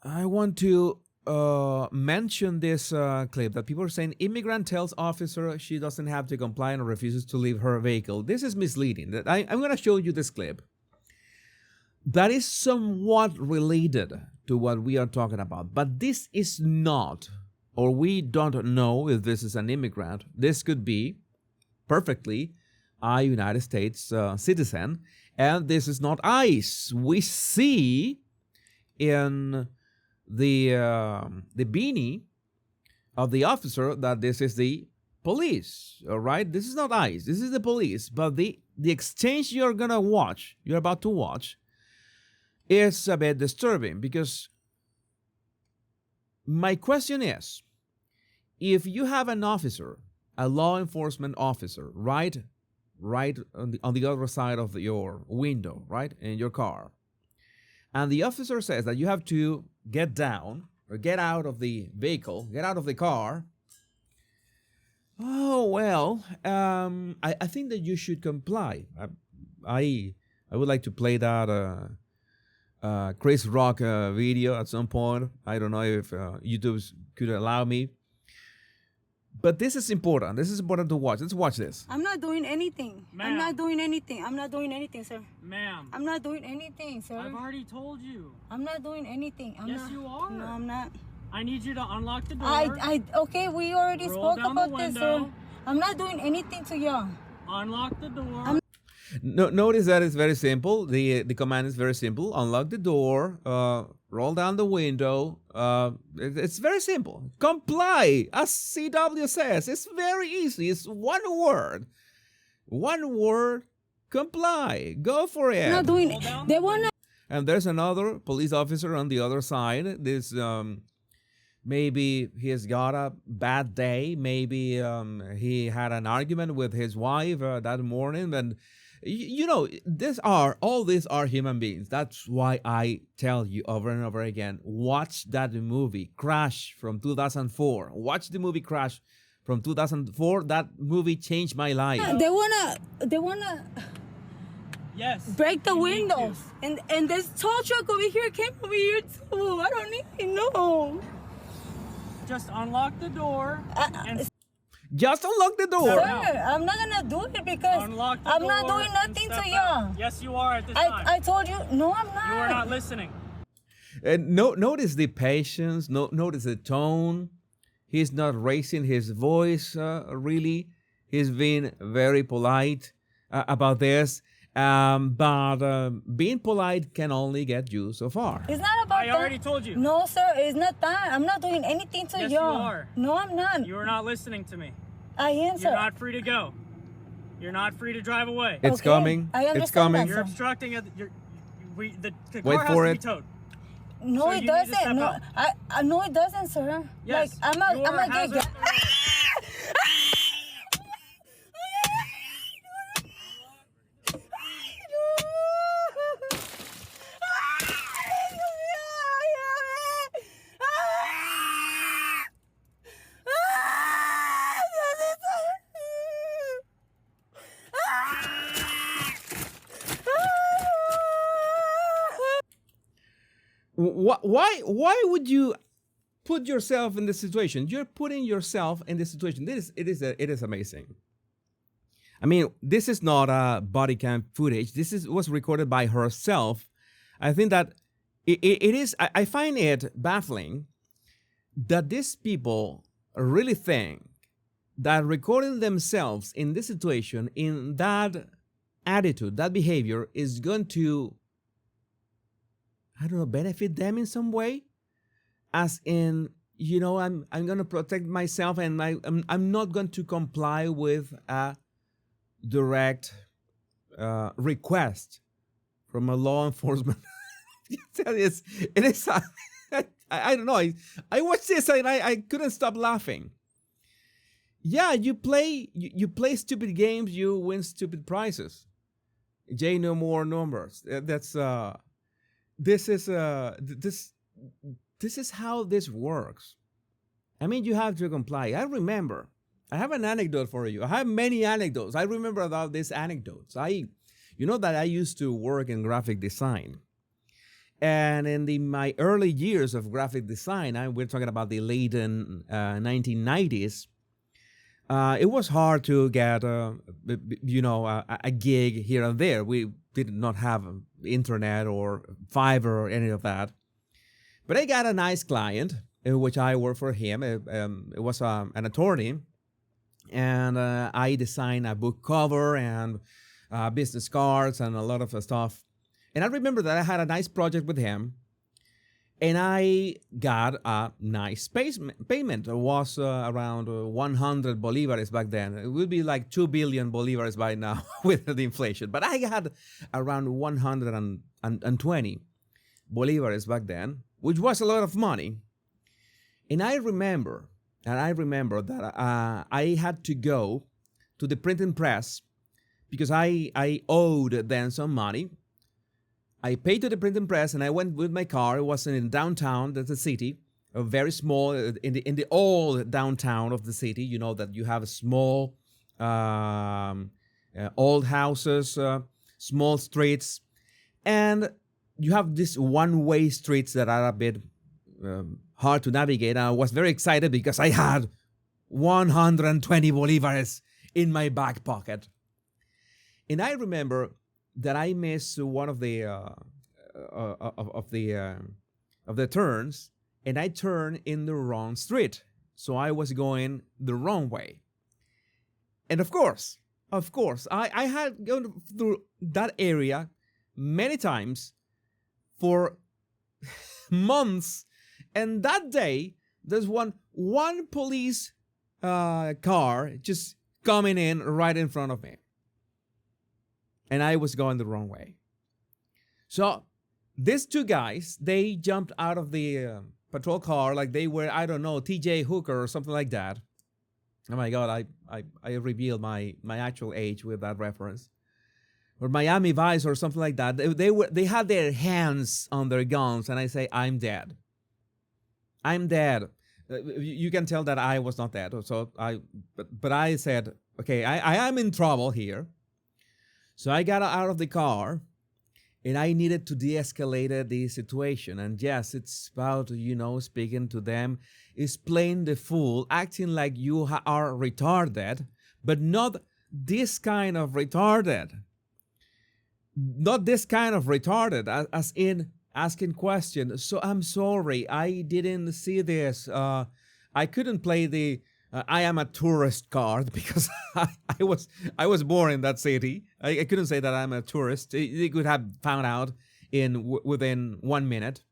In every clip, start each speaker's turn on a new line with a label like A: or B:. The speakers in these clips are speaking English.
A: I want to mention this clip that people are saying immigrant tells officer she doesn't have to comply and refuses to leave her vehicle. This is misleading. I'm going to show you this clip. That is somewhat related to what we are talking about, but this is not, or we don't know if this is an immigrant. This could be perfectly a United States citizen, and this is not ICE. We see in the beanie of the officer that this is the police. All right, this is not ICE. This is the police. But the exchange you're about to watch, is a bit disturbing because my question is, if you have an officer, a law enforcement officer, right on the other side of your window, right in your car, and the officer says that you have to get down or get out of the vehicle, get out of the car. Oh well, I think that you should comply. I would like to play that Chris Rock video at some point. I don't know if YouTube could allow me. But this is important. This is important to watch. Let's watch this.
B: I'm not doing anything. I'm not doing anything. I'm not doing anything, sir.
C: Ma'am.
B: I'm not doing anything, sir.
C: I've already told you.
B: I'm not doing anything.
C: Yes, you are.
B: No, I'm not.
C: I need you to unlock the door.
B: Okay, we already
C: Roll
B: spoke
C: down the
B: about this, sir.
C: window.
B: I'm not doing anything to y'all.
C: Unlock the door.
A: Notice that it's very simple. The command is very simple. Unlock the door, roll down the window. It's very simple. Comply, as CW says. It's very easy. It's one word. One word, comply. Go for it.
B: I'm not doing it. They wanna.
A: And there's another police officer on the other side. This maybe he has got a bad day. Maybe he had an argument with his wife that morning, and you know, all these are human beings. That's why I tell you over and over again, watch that movie Crash from 2004. Watch the movie Crash from 2004. That movie changed my life.
B: They wanna
C: Yes.
B: break the
C: you need
B: windows. And this tow truck over here came over here too. I don't even know.
C: to. Just unlock the door and
A: Just unlock the door.
B: Sir, I'm not gonna do it because
C: unlock the
B: I'm
C: door
B: not doing
C: and
B: nothing
C: step
B: to
C: out.
B: y'all.
C: Yes, you are at this time.
B: I told you, no, I'm not.
C: You are not listening.
A: And notice the patience. Notice the tone. He's not raising his voice. Really, he's being very polite about this. But being polite can only get you so far.
B: It's not about
C: I already told you.
B: No, sir, it's not that. I'm not doing anything to
C: Yes,
B: y'all.
C: you are.
B: No, I'm not.
C: You are not listening to me.
B: I am, sir.
C: You're not free to go. You're not free to drive away.
A: It's
B: Okay,
A: coming.
B: I
A: It's
B: understand
A: coming.
B: that,
C: You're
B: sir.
C: obstructing. The
A: Wait
C: car
A: for
C: has
A: it.
C: to be towed.
B: No,
C: So
B: it
C: you need to
B: doesn't.
C: step
B: No,
C: out.
B: I no, it doesn't, sir.
C: Yes.
B: Like, I'm
C: you are
B: gonna get.
C: hazard-
A: Why would you put yourself in this situation? You're putting yourself in this situation. It is amazing. I mean, this is not a body cam footage. Was recorded by herself. I think that it is. I find it baffling that these people really think that recording themselves in this situation, in that attitude, that behavior, is going to, I don't know, benefit them in some way. As in, you know, I'm going to protect myself, and I'm not going to comply with a direct request from a law enforcement. it is. I don't know. I watched this and I couldn't stop laughing. Yeah, you play stupid games, you win stupid prizes. J no more numbers. That's this is how this works. I mean, you have to comply. I have an anecdote for you. I have many anecdotes. I remember about these anecdotes. You know that I used to work in graphic design. And in my early years of graphic design, we're talking about the late 1990s, it was hard to get, a gig here and there. We did not have internet or Fiverr or any of that. But I got a nice client, in which I worked for him. It was an attorney, and I designed a book cover and business cards and a lot of stuff. And I remember that I had a nice project with him, and I got a nice payment. It was around 100 bolivares back then. It would be like 2 billion bolivares by now with the inflation. But I had around 120 bolivares back then, which was a lot of money. And I remember that I had to go to the printing press because I owed them some money. I paid to the printing press, and I went with my car. It was in downtown, that's the city, a very small, in the old downtown of the city. You know that you have small, old houses, small streets, and you have these one-way streets that are a bit hard to navigate. And I was very excited because I had 120 bolivares in my back pocket. And I remember that I missed one of the turns, and I turned in the wrong street. So I was going the wrong way. And of course, I had gone through that area many times for months. And that day, there's one police car just coming in right in front of me. And I was going the wrong way. So these two guys, they jumped out of the patrol car like they were, I don't know, TJ Hooker or something like that. Oh my God, I revealed my actual age with that reference. Or Miami Vice or something like that. They had their hands on their guns, and I say, I'm dead. I'm dead. You can tell that I was not dead. So but I said, okay, I am in trouble here. So I got out of the car, and I needed to de-escalate the situation. And yes, it's about, speaking to them, is playing the fool, acting like you are retarded, but not this kind of retarded. Not this kind of retarded, as in asking questions. So I'm sorry, I didn't see this. I couldn't play the I am a tourist card because I was born in that city. I couldn't say that I'm a tourist. They could have found out within 1 minute.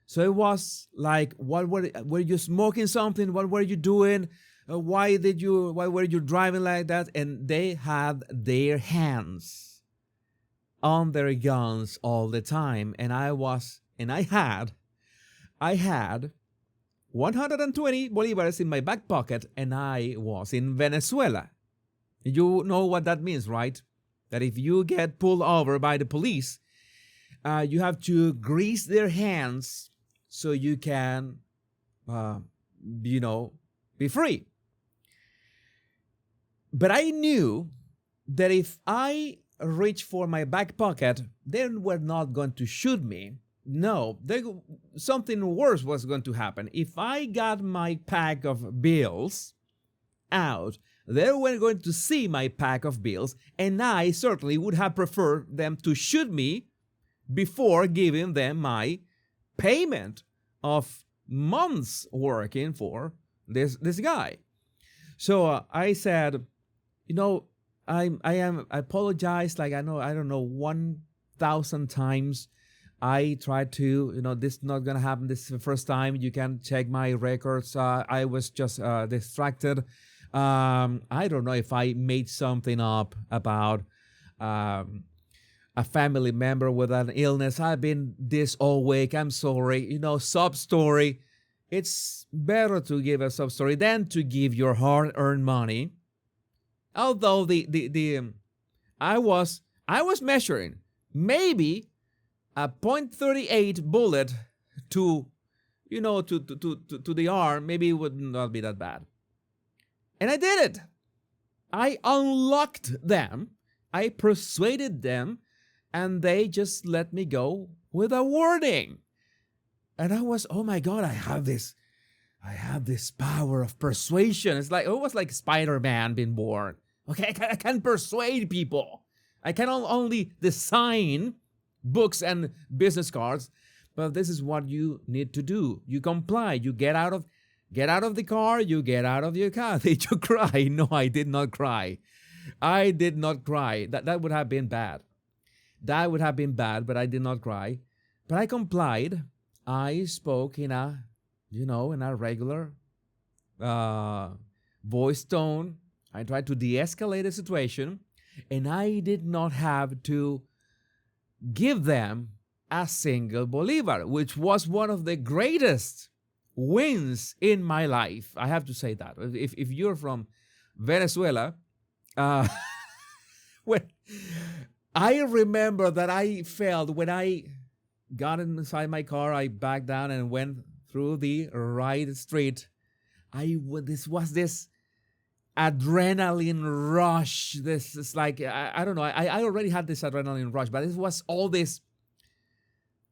A: So it was like, were you smoking something? What were you doing? Why were you driving like that? And they had their hands on their guns all the time. And I had 120 bolivares in my back pocket, and I was in Venezuela. You know what that means, right? That if you get pulled over by the police, you have to grease their hands so you can, be free. But I knew that if I reached for my back pocket, they were not going to shoot me. No, something worse was going to happen. If I got my pack of bills out, they were going to see my pack of bills, and I certainly would have preferred them to shoot me before giving them my payment of months working for this guy. So I said, I apologize, like I don't know 1,000 times. I tried to, this is not going to happen. This is the first time. You can check my records. I was just distracted. I don't know if I made something up about a family member with an illness. I've been this all week. I'm sorry. Sub story. It's better to give a sub story than to give your hard-earned money. Although I was measuring maybe a .38 bullet to the arm, maybe it would not be that bad. And I did it. I unlocked them. I persuaded them, and they just let me go with a warning. And I was, oh my God, I have this power of persuasion. It's like, it was like Spider-Man being born. Okay, I can persuade people. I can only design books and business cards, but this is what you need to do. You comply. You get out of the car. You get out of your car. Did you cry? No, I did not cry. I did not cry. That would have been bad. That would have been bad, but I did not cry. But I complied. I spoke in a regular voice tone. I tried to de-escalate the situation, and I did not have to give them a single bolivar, which was one of the greatest wins in my life. I have to say that. If you're from Venezuela, when I remember that I felt when I got inside my car, I backed down and went through the right street. This was this adrenaline rush. This is like, I don't know. I already had this adrenaline rush, but it was all this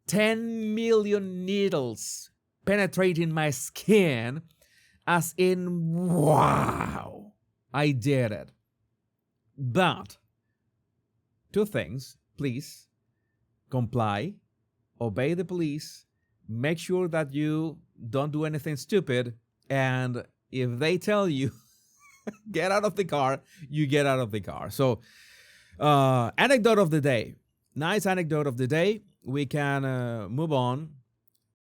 A: 10 million needles penetrating my skin, as in, wow, I did it. But 2 things, please: comply, obey the police, make sure that you don't do anything stupid, and if they tell you get out of the car, you get out of the car. So, anecdote of the day. Nice anecdote of the day. We can move on